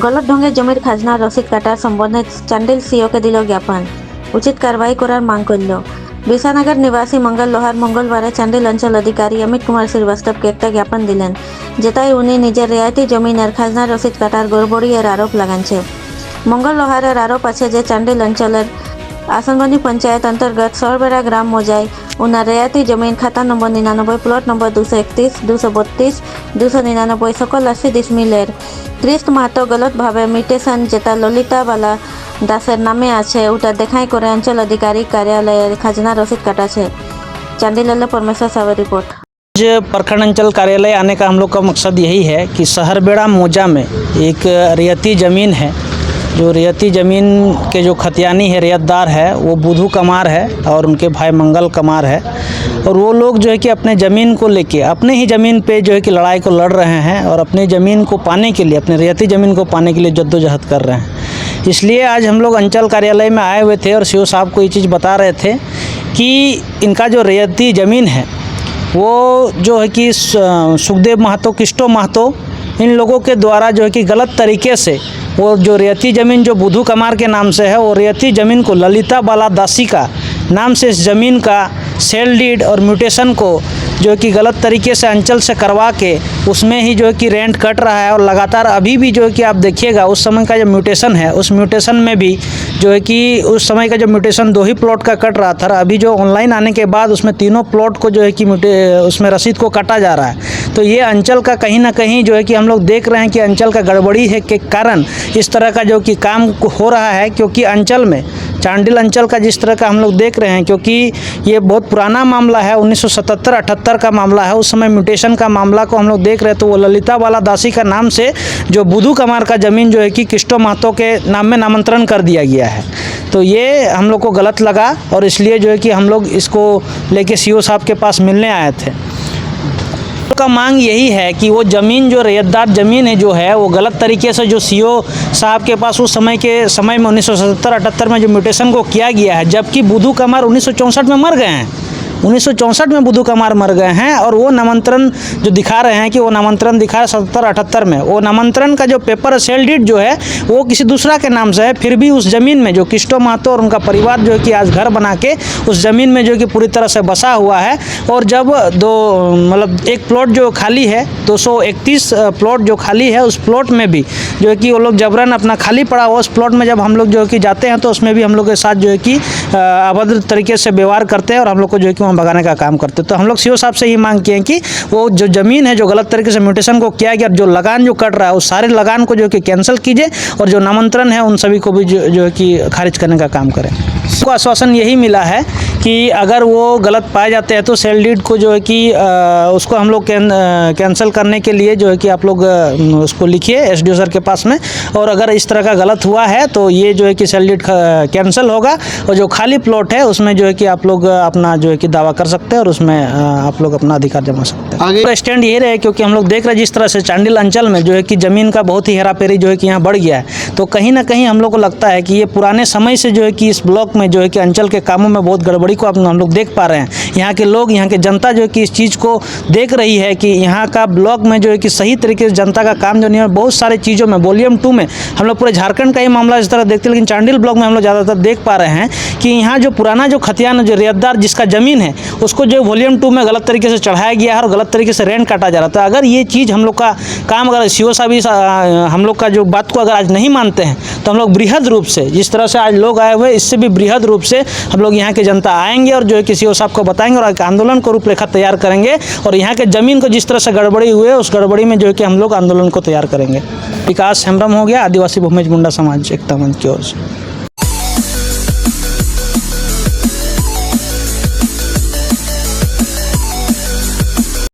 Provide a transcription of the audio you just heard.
गलत ढंगे जमिर खाजना रसिद काटार सम्बन्धित चांडिल सीओ के दिल ज्ञापन उचित कार्रवाई करार मांग करल। बिसानगर निवासी मंगल लोहार मंगलवार चांडिल अंचल अधिकारी अमित कुमार श्रीवास्तव के एक ज्ञापन दिलें जेताई उनी निजे रियायती जमीन खाजना रसिद काटार गड़बड़ी आरोप लगान। मंगल लोहार आरोप आछे जे चांडिल अंचल आसनगनी पंचायत अंतर्गत सरबेरा ग्राम मौजाय उना रियायती जमीन खाता नम्बर 99 प्लॉट नम्बर 231, 232, 299 सकल 80 डिसमिलेर क्रिस्त महतो गलत भावे मिटेशन जेता ललिता बाला दासेर नामे आछे उटा देखाई करे अंचल अधिकारी कार्यालय खाजना रसीद काटा छे। चांडिल परमेश्वर सावर रिपोर्ट। प्रखंड अंचल कार्यालय आने का हम लोग का मकसद यही है कि सहरबेड़ा मौजा में एक रियायती ज़मीन है। जो रियायती ज़मीन के जो खतियानी है रियायतदार है वो बुधू कमार है और उनके भाई मंगल कमार है। और वो लोग जो है कि अपने ज़मीन को लेके अपने ही ज़मीन पे जो है कि लड़ाई को लड़ रहे हैं और अपनी ज़मीन को पाने के लिए अपने रियायती ज़मीन को पाने के लिए जद्दोजहद कर रहे हैं। इसलिए आज हम लोग अंचल कार्यालय में आए हुए थे और सीओ साहब को ये चीज़ बता रहे थे कि इनका जो रियायती ज़मीन है वो जो है कि सुखदेव महतो, किस्टो महतो, इन लोगों के द्वारा जो है कि गलत तरीके से वो जो रियायती ज़मीन जो बुधू कमार के नाम से है वो रियायती ज़मीन को ललिता बाला दासी का नाम से इस ज़मीन का सेल डीड और म्यूटेशन को जो कि गलत तरीके से अंचल से करवा के उसमें ही जो है कि रेंट कट रहा है। और लगातार अभी भी जो है कि आप देखिएगा उस समय का जो म्यूटेशन है उस म्यूटेशन में भी जो है कि उस समय का जो म्यूटेशन 2 ही प्लॉट का कट रहा था। अभी जो ऑनलाइन आने के बाद उसमें तीनों प्लॉट को जो है कि उसमें रसीद को काटा जा रहा है। तो ये अंचल का कहीं ना कहीं जो है कि हम लोग देख रहे हैं कि अंचल का गड़बड़ी है के कारण इस तरह का जो कि काम हो रहा है। क्योंकि अंचल में चांडिल अंचल का जिस तरह का हम लोग देख रहे हैं, क्योंकि ये बहुत पुराना मामला है, 1977-78 का मामला है। उस समय म्यूटेशन का मामला को हम लोग देख रहे हैं तो वो ललिता बाला दासी का नाम से जो बुधू कमार का ज़मीन जो है कि किस्टो महतो के नाम में नामांतरण कर दिया गया है। तो ये हम लोग को गलत लगा और इसलिए जो है कि हम लोग इसको लेके सीओ साहब के पास मिलने आए थे। का मांग यही है कि वो ज़मीन जो रियायतदार ज़मीन है जो है वो गलत तरीके से जो सीओ साहब के पास उस समय में 1977-78 में जो म्यूटेशन को किया गया है, जबकि बुधू कमार 1964 में मर गए हैं। 1964 में बुधू कमार मर गए हैं और वो नामांतरण जो दिखा रहे हैं कि वो नामांतरण दिखा है 77-78 में। वो नामांतरण का जो पेपर सेल डीड जो है वो किसी दूसरा के नाम से है। फिर भी उस ज़मीन में जो किस्टो महतो और उनका परिवार जो है कि आज घर बना के उस ज़मीन में जो है कि पूरी तरह से बसा हुआ है। और जब एक प्लॉट जो खाली है 231 प्लॉट जो खाली है उस प्लॉट में भी जो है कि वो लोग जबरन अपना खाली पड़ा हुआ उस प्लॉट में जब हम लोग जो है कि जाते हैं तो उसमें भी हम लोग के साथ जो है कि अभद्र तरीके से व्यवहार करते हैं और हम लोग को जो है कि भगाने का काम करते। तो हम लोग सीओ साहब से ये मांग किए हैं कि वो जो ज़मीन है जो गलत तरीके से म्यूटेशन को किया गया, जो लगान जो कट रहा है उस सारे लगान को जो कि कैंसिल कीजिए और जो नामांतरण है उन सभी को भी जो है कि खारिज करने का काम करें। उसको आश्वासन यही मिला है कि अगर वो गलत पाए जाते हैं तो सेल डीड को जो है कि उसको हम लोग कैंसिल करने के लिए जो है कि आप लोग उसको लिखिए एसडीओ सर के पास में। और अगर इस तरह का गलत हुआ है तो ये जो है कि सेल डीड कैंसिल होगा और जो खाली प्लॉट है उसमें जो है कि आप लोग अपना जो है कि दावा कर सकते हैं और उसमें आप लोग अपना अधिकार जमा सकते हैं। आगे स्टैंड ये रहे क्योंकि हम लोग देख रहे हैं जिस तरह से चांडिल अंचल में जो है कि ज़मीन का बहुत ही हेराफेरी जो है कि यहाँ बढ़ गया है। तो कहीं ना कहीं हम लोग को लगता है कि ये पुराने समय से जो है कि इस ब्लॉक में जो है कि अंचल के कामों में बहुत गड़बड़ी को हम लोग देख पा रहे हैं। यहाँ के लोग, यहाँ के जनता जो है कि इस चीज़ को देख रही है कि यहाँ का ब्लॉक में जो है कि सही तरीके से जनता का काम जो नहीं है। बहुत सारी चीज़ों में वॉल्यूम 2 में हम लोग पूरे झारखंड का ही मामला इस तरह देखते हैं, लेकिन चांडिल ब्लॉक में हम लोग ज़्यादातर देख पा रहे हैं कि यहाँ जो पुराना जो खतियान जो रियायतदार जिसका ज़मीन है उसको जो वॉल्यूम 2 में गलत तरीके से चढ़ाया गया है और गलत तरीके से रेंट काटा जा रहा था। अगर ये चीज़ हम लोग का काम अगर सीओ साहब हम लोग का जो बात को अगर आज नहीं मानते हैं तो हम लोग बृहद रूप से जिस तरह से आज लोग आए हुए इससे भी बृहद रूप से हम लोग यहाँ के जनता आएंगे और जो है कि सीओ साहब को बताएंगे और एक आंदोलन को रूपरेखा तैयार करेंगे। और यहाँ के ज़मीन को जिस तरह से गड़बड़ी हुई है उस गड़बड़ी में जो है कि हम लोग आंदोलन को तैयार करेंगे। विकास हेम्ब्रम हो गया, आदिवासी भूमिज मुंडा समाज एकता मंच की ओर से।